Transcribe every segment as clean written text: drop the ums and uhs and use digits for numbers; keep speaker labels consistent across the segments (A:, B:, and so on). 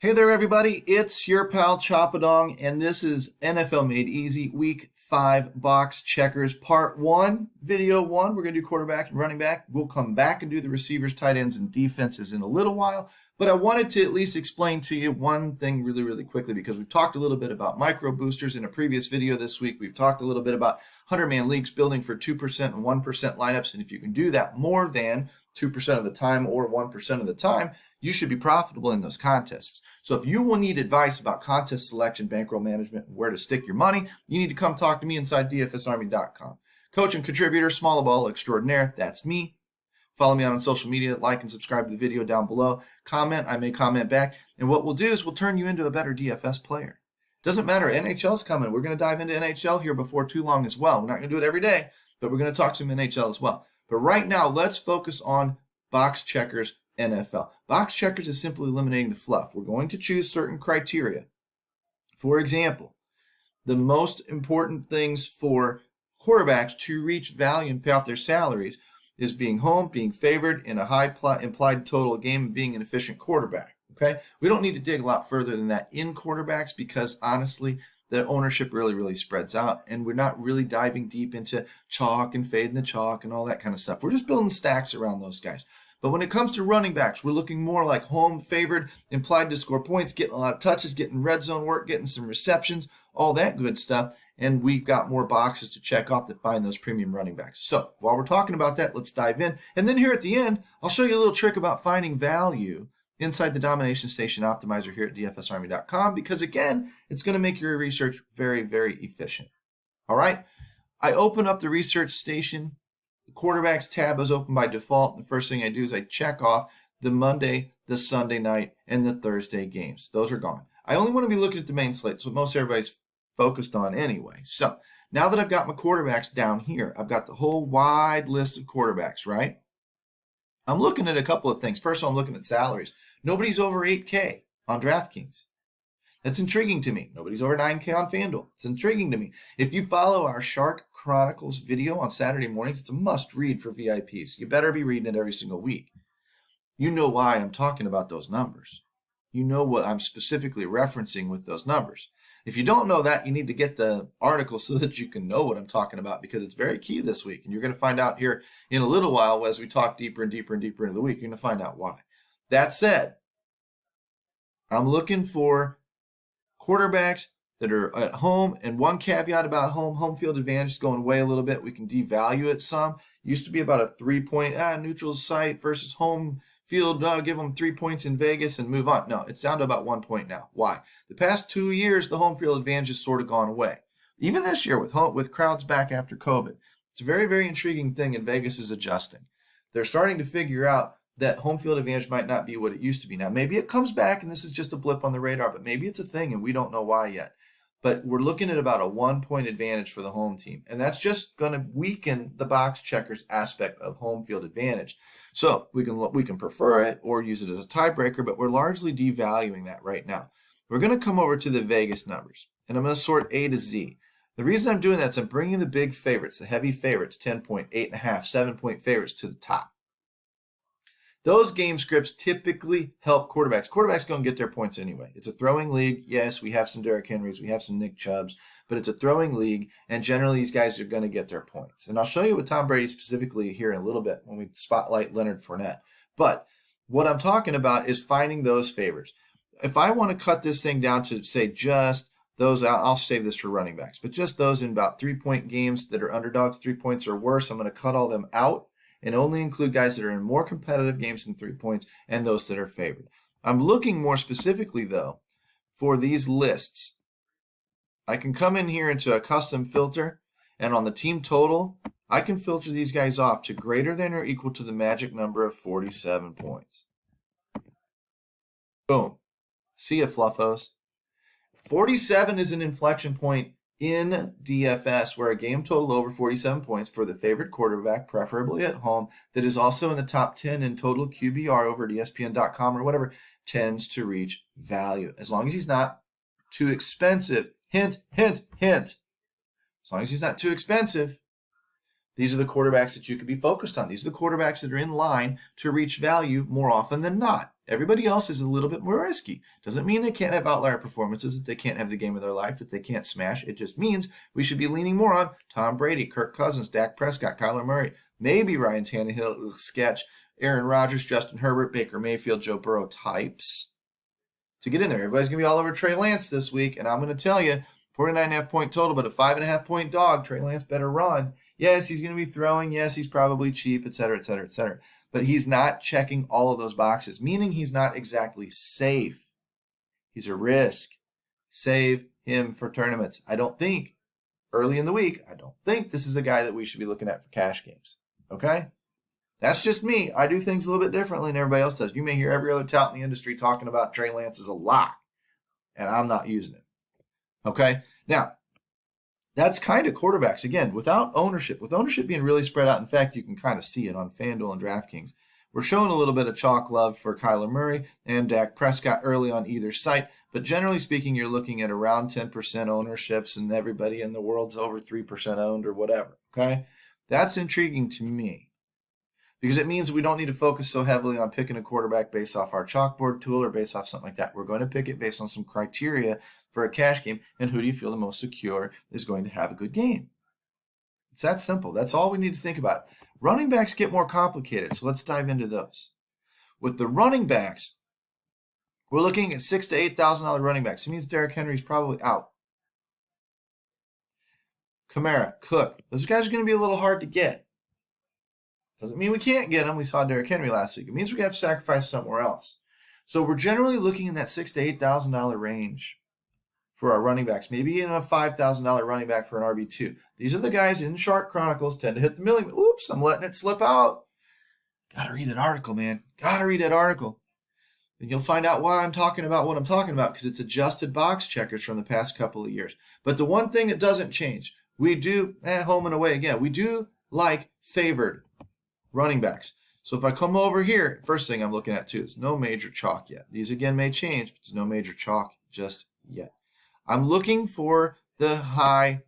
A: Hey there, everybody. It's your pal Choppadong, and this is NFL Made Easy Week 5 Box Checkers Part 1, Video 1. We're going to do quarterback and running back. We'll come back and do the receivers, tight ends, and defenses in a little while. But I wanted to at least explain to you one thing really quickly because we've talked a little bit about micro boosters in a previous video this week. We've talked a little bit about 100-man leagues building for 2% and 1% lineups. And if you can do that more than 2% of the time or 1% of the time, you should be profitable in those contests. So if you will need advice about contest selection, bankroll management, and where to stick your money, you need to come talk to me inside DFSArmy.com. Coach and contributor, small ball extraordinaire, that's me. Follow me on social media, like and subscribe to the video down below. Comment, I may comment back. And what we'll do is we'll turn you into a better DFS player. Doesn't matter, NHL's coming. We're going to dive into NHL here before too long as well. We're not going to do it every day, but we're going to talk some NHL as well. But right now, let's focus on box checkers NFL. Box checkers is simply eliminating the fluff. We're going to choose certain criteria. For example, the most important things for quarterbacks to reach value and pay off their salaries is being home, being favored in a high implied total game, and being an efficient quarterback. Okay, we don't need to dig a lot further than that in quarterbacks because honestly, the ownership really spreads out, and we're not really diving deep into chalk and fading the chalk and all that kind of stuff. We're just building stacks around those guys. But when it comes to running backs, we're looking more like home favored, implied to score points, getting a lot of touches, getting red zone work, getting some receptions, all that good stuff. And we've got more boxes to check off that find those premium running backs. So while we're talking about that, let's dive in. And then here at the end, I'll show you a little trick about finding value inside the Domination Station Optimizer here at DFSArmy.com because, again, it's going to make your research very efficient. All right, I open up the research station. The quarterbacks tab is open by default. The first thing I do is I check off the Monday, the Sunday night, and the Thursday games. Those are gone. I only want to be looking at the main slate. It's what most everybody's focused on anyway. So now that I've got my quarterbacks down here, I've got the whole wide list of quarterbacks, right? I'm looking at a couple of things. First of all, I'm looking at salaries. Nobody's over 8K on Draftkings. That's intriguing to me. Nobody's over 9K on Fanduel. It's intriguing to me. If you follow our Shark Chronicles video on Saturday mornings, it's a must read for VIPs. You better be reading it every single week. You know why I'm talking about those numbers. You know what I'm specifically referencing with those numbers. If you don't know that, you need to get the article so that you can know what I'm talking about because it's very key this week. And you're going to find out here in a little while as we talk deeper and deeper into the week. You're going to find out why. That said, I'm looking for quarterbacks that are at home, and one caveat about home field advantage is going away a little bit. We can devalue it some. Used to be about a 3-point neutral site versus home field. Give them 3 points in Vegas and move on. No, it's down to about 1 point now. Why? The past 2 years, the home field advantage has sort of gone away. Even this year with crowds back after COVID, it's a very intriguing thing, and Vegas is adjusting. They're starting to figure out that home field advantage might not be what it used to be. Now, maybe it comes back and this is just a blip on the radar, but maybe it's a thing and we don't know why yet. But we're looking at about a 1 point advantage for the home team. And that's just going to weaken the box checkers aspect of home field advantage. So we can prefer it or use it as a tiebreaker, but we're largely devaluing that right now. We're going to come over to the Vegas numbers, and I'm going to sort A to Z. The reason I'm doing that is I'm bringing the big favorites, the heavy favorites, 10-point, 8.5, 7-point favorites to the top. Those game scripts typically help quarterbacks. Quarterbacks go and get their points anyway. It's a throwing league. Yes, we have some Derrick Henrys, we have some Nick Chubbs, but it's a throwing league, and generally these guys are going to get their points. And I'll show you with Tom Brady specifically here in a little bit when we spotlight Leonard Fournette. But what I'm talking about is finding those favors. If I want to cut this thing down to, say, just those, I'll save this for running backs, but just those in about 3-point games that are underdogs, 3 points or worse, I'm going to cut all them out and only include guys that are in more competitive games than 3 points and those that are favored. I'm looking more specifically, though, for these lists. I can come in here into a custom filter, and on the team total, I can filter these guys off to greater than or equal to the magic number of 47 points. Boom. See ya, fluffos. 47 is an inflection point in DFS where a game total over 47 points for the favorite quarterback, preferably at home, that is also in the top 10 in total QBR over at ESPN.com or whatever, tends to reach value. As long as he's not too expensive. Hint, hint, hint. As long as he's not too expensive. These are the quarterbacks that you could be focused on. These are the quarterbacks that are in line to reach value more often than not. Everybody else is a little bit more risky. Doesn't mean they can't have outlier performances, that they can't have the game of their life, that they can't smash. It just means we should be leaning more on Tom Brady, Kirk Cousins, Dak Prescott, Kyler Murray, maybe Ryan Tannehill, sketch, Aaron Rodgers, Justin Herbert, Baker Mayfield, Joe Burrow types to get in there. Everybody's going to be all over Trey Lance this week, and I'm going to tell you, 49.5 point total, but a 5.5 point dog. Trey Lance better run. Yes, he's going to be throwing. Yes, he's probably cheap, et cetera, et cetera, et cetera. But he's not checking all of those boxes, meaning he's not exactly safe. He's a risk. Save him for tournaments. I don't think, early in the week, I don't think this is a guy that we should be looking at for cash games. Okay? That's just me. I do things a little bit differently than everybody else does. You may hear every other tout in the industry talking about Trey Lance as a lock, and I'm not using it. Okay? Now, that's kind of quarterbacks. Again, without ownership, with ownership being really spread out. In fact, you can kind of see it on Fanduel and Draftkings. We're showing a little bit of chalk love for Kyler Murray and Dak Prescott early on either site. But generally speaking, you're looking at around 10% ownerships, and everybody in the world's over 3% owned or whatever. Okay? That's intriguing to me, because it means we don't need to focus so heavily on picking a quarterback based off our chalkboard tool or based off something like that. We're going to pick it based on some criteria for a cash game, and who do you feel the most secure is going to have a good game. It's that simple. That's all we need to think about. Running backs get more complicated, so let's dive into those. With the running backs, we're looking at $6,000 to $8,000 running backs. It means Derrick Henry's probably out. Kamara, Cook, those guys are going to be a little hard to get. Doesn't mean we can't get them. We saw Derrick Henry last week. It means we're going to have to sacrifice somewhere else. So we're generally looking in that $6,000 to $8,000 range for our running backs, maybe in a $5,000 running back for an RB2. These are the guys in Shark Chronicles tend to hit the million. Oops, I'm letting it slip out. Gotta read an article, man. Gotta read that article. And you'll find out why I'm talking about what I'm talking about, because it's adjusted box checkers from the past couple of years. But the one thing that doesn't change, we do, home and away again, we do like favored running backs. So if I come over here, first thing I'm looking at too is no major chalk yet. These again may change, but there's no major chalk just yet. I'm looking for the high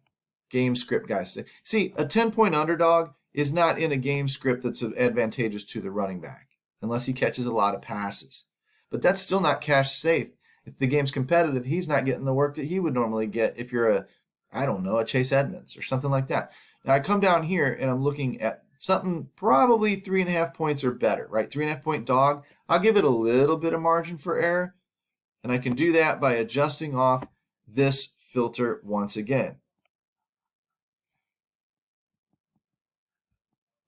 A: game script guys. See, a 10-point underdog is not in a game script that's advantageous to the running back unless he catches a lot of passes. But that's still not cash safe. If the game's competitive, he's not getting the work that he would normally get if you're a Chase Edmonds or something like that. Now I come down here and I'm looking at something probably 3.5 points or better, right? 3.5 point dog. I'll give it a little bit of margin for error, and I can do that by adjusting off this filter once again.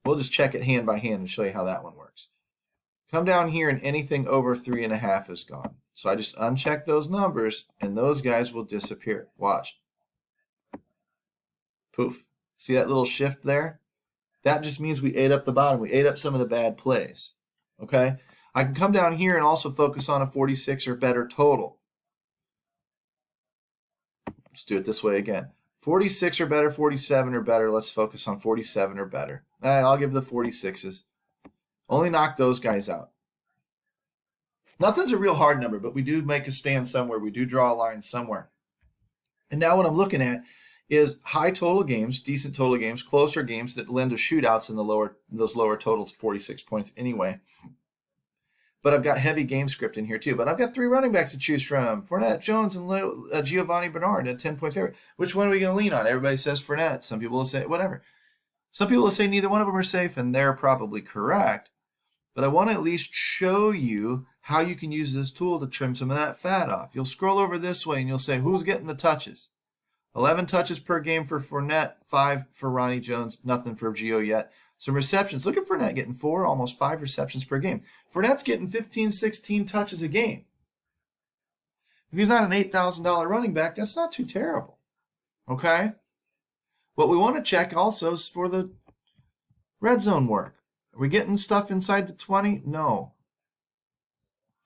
A: We'll just check it hand by hand and show you how that one works. Come down here and anything over 3.5 is gone. So I just uncheck those numbers and those guys will disappear. Watch. Poof. See that little shift there? That just means we ate up the bottom. We ate up some of the bad plays. Okay? I can come down here and also focus on a 46 or better total. Let's do it this way again. 46 or better, 47 or better. Let's focus on 47 or better. I'll give the 46s. Only knock those guys out. Nothing's a real hard number, but we do make a stand somewhere. We do draw a line somewhere. And now what I'm looking at is high total games, decent total games, closer games that lend to shootouts in those lower totals, 46 points anyway. But I've got heavy game script in here too. But I've got 3 running backs to choose from. Fournette, Jones, and Giovanni Bernard, a 10-point favorite. Which one are we going to lean on? Everybody says Fournette. Some people will say whatever. Some people will say neither one of them are safe, and they're probably correct. But I want to at least show you how you can use this tool to trim some of that fat off. You'll scroll over this way, and you'll say, who's getting the touches? 11 touches per game for Fournette, 5 for Ronnie Jones, nothing for Gio yet. Some receptions. Look at Fournette getting 4, almost 5 receptions per game. Fournette's getting 15, 16 touches a game. If he's not an $8,000 running back, that's not too terrible. Okay? What we want to check also is for the red zone work. Are we getting stuff inside the 20? No.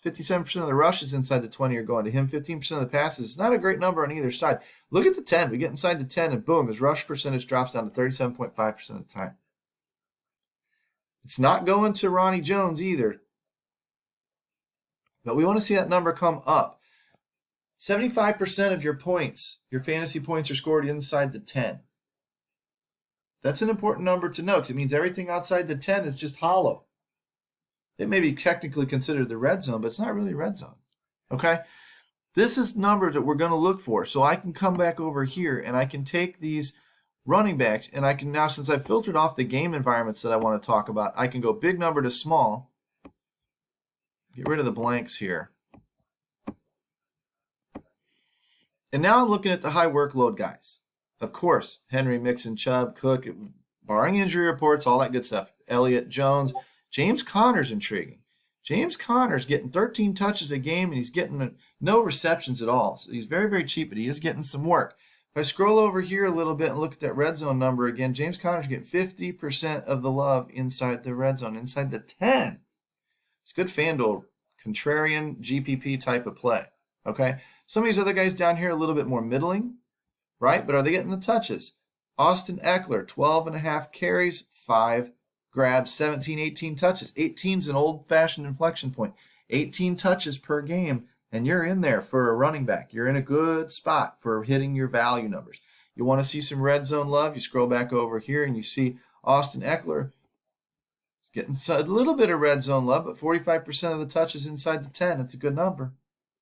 A: 57% of the rushes inside the 20 are going to him. 15% of the passes. It's not a great number on either side. Look at the 10. We get inside the 10 and boom, his rush percentage drops down to 37.5% of the time. It's not going to Ronnie Jones either. But we want to see that number come up. 75% of your points, your fantasy points, are scored inside the 10. That's an important number to know because it means everything outside the 10 is just hollow. It may be technically considered the red zone, but it's not really red zone. Okay? This is numbers that we're going to look for. So I can come back over here and I can take these running backs and I can now, since I've filtered off the game environments that I want to talk about, I can go big number to small. Get rid of the blanks here. And now I'm looking at the high workload guys. Of course, Henry, Mixon, Chubb, Cook, barring injury reports, all that good stuff. Elliott, Jones. James Conner's intriguing. James Conner's getting 13 touches a game, and he's getting no receptions at all. So he's very, very cheap, but he is getting some work. If I scroll over here a little bit and look at that red zone number again, James Conner's getting 50% of the love inside the red zone, inside the 10. It's good Fanduel, contrarian GPP type of play. Okay, some of these other guys down here a little bit more middling, right? But are they getting the touches? Austin Eckler, 12.5 carries, 5 grabs, 17, 18 touches. 18's an old-fashioned inflection point. 18 touches per game, and you're in there for a running back. You're in a good spot for hitting your value numbers. You want to see some red zone love? You scroll back over here, and you see Austin Eckler getting a little bit of red zone love, but 45% of the touches inside the 10. That's a good number,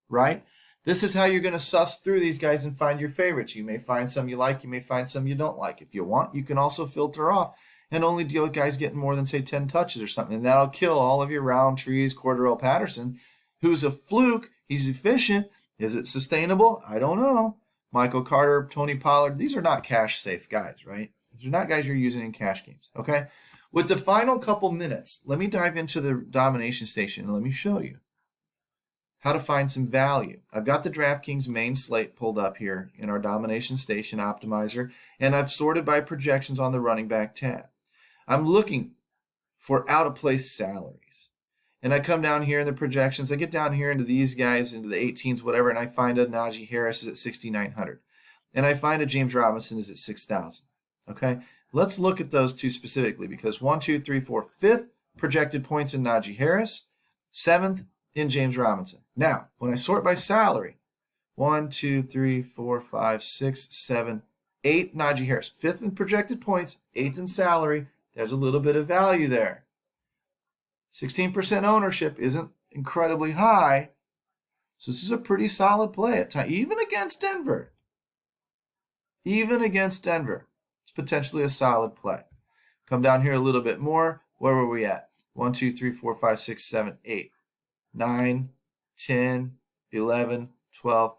A: right? This is how you're going to suss through these guys and find your favorites. You may find some you like. You may find some you don't like. If you want, you can also filter off and only deal with guys getting more than, say, 10 touches or something. And that'll kill all of your round trees. Corduroy Patterson, who's a fluke. He's efficient. Is it sustainable? I don't know. Michael Carter, Tony Pollard, these are not cash-safe guys, right? These are not guys you're using in cash games, okay? With the final couple minutes, let me dive into the domination station and let me show you how to find some value. I've got the Draftkings main slate pulled up here in our domination station optimizer, and I've sorted by projections on the running back tab. I'm looking for out-of-place salaries. And I come down here in the projections. I get down here into these guys, into the 18s, whatever, and I find a Najee Harris is at 6,900. And I find a James Robinson is at 6,000. Okay? Let's look at those two specifically because 1, 2, 3, 4, 5th projected points in Najee Harris, 7th in James Robinson. Now, when I sort by salary, 1, 2, 3, 4, 5, 6, 7, 8 Najee Harris. 5th in projected points, 8th in salary. There's a little bit of value there. 16% ownership isn't incredibly high. So this is a pretty solid play at time, even against Denver. Even against Denver, it's potentially a solid play. Come down here a little bit more. Where were we at? 1, 2, 3, 4, 5, 6, 7, 8, 9, 10, 11, 12.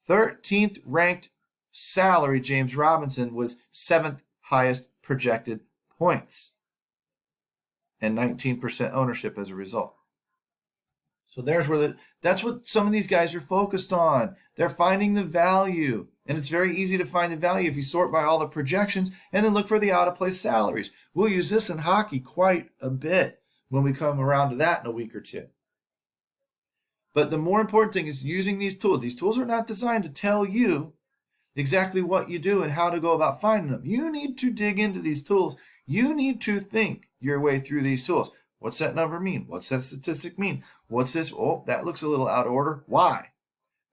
A: 13th ranked salary, James Robinson, was 7th highest projected points and 19% ownership as a result. So there's where that's what some of these guys are focused on. They're finding the value, and it's very easy to find the value if you sort by all the projections and then look for the out-of-place salaries. We'll use this in hockey quite a bit when we come around to that in a week or two. But the more important thing is using these tools. These tools are not designed to tell you exactly what you do and how to go about finding them. You need to dig into these tools. You need to think your way through these tools. What's that number mean? What's that statistic mean? What's this? Oh, that looks a little out of order. Why?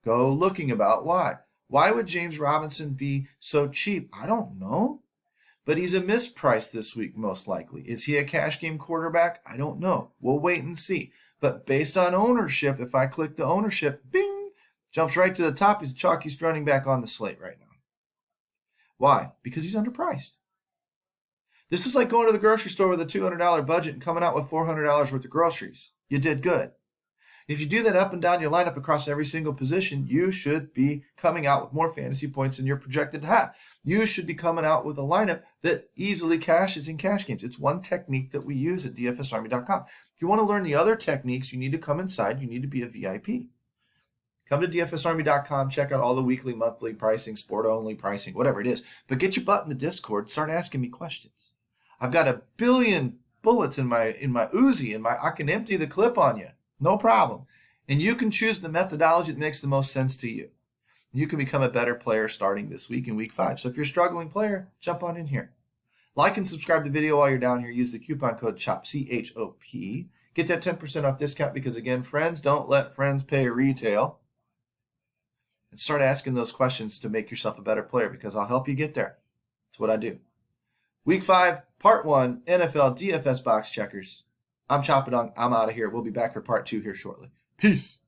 A: Go looking about why. Why would James Robinson be so cheap? I don't know. But he's a mispriced this week, most likely. Is he a cash game quarterback? I don't know. We'll wait and see. But based on ownership, if I click the ownership, bing, jumps right to the top. He's the chalkiest running back on the slate right now. Why? Because he's underpriced. This is like going to the grocery store with a $200 budget and coming out with $400 worth of groceries. You did good. If you do that up and down your lineup across every single position, you should be coming out with more fantasy points than you're projected to have. You should be coming out with a lineup that easily cashes in cash games. It's one technique that we use at dfsarmy.com. If you want to learn the other techniques, you need to come inside. You need to be a VIP. Come to dfsarmy.com, check out all the weekly, monthly pricing, sport-only pricing, whatever it is. But get your butt in the Discord. Start asking me questions. I've got 1 billion bullets in my Uzi, I can empty the clip on you. No problem. And you can choose the methodology that makes the most sense to you. You can become a better player starting this week in week 5. So if you're a struggling player, jump on in here. Like and subscribe to the video while you're down here. Use the coupon code CHOP, C-H-O-P. Get that 10% off discount because, again, friends don't let friends pay retail. And start asking those questions to make yourself a better player because I'll help you get there. That's what I do. Week 5, Part 1, NFL DFS box checkers. I'm Choppadong. I'm out of here. We'll be back for Part 2 here shortly. Peace.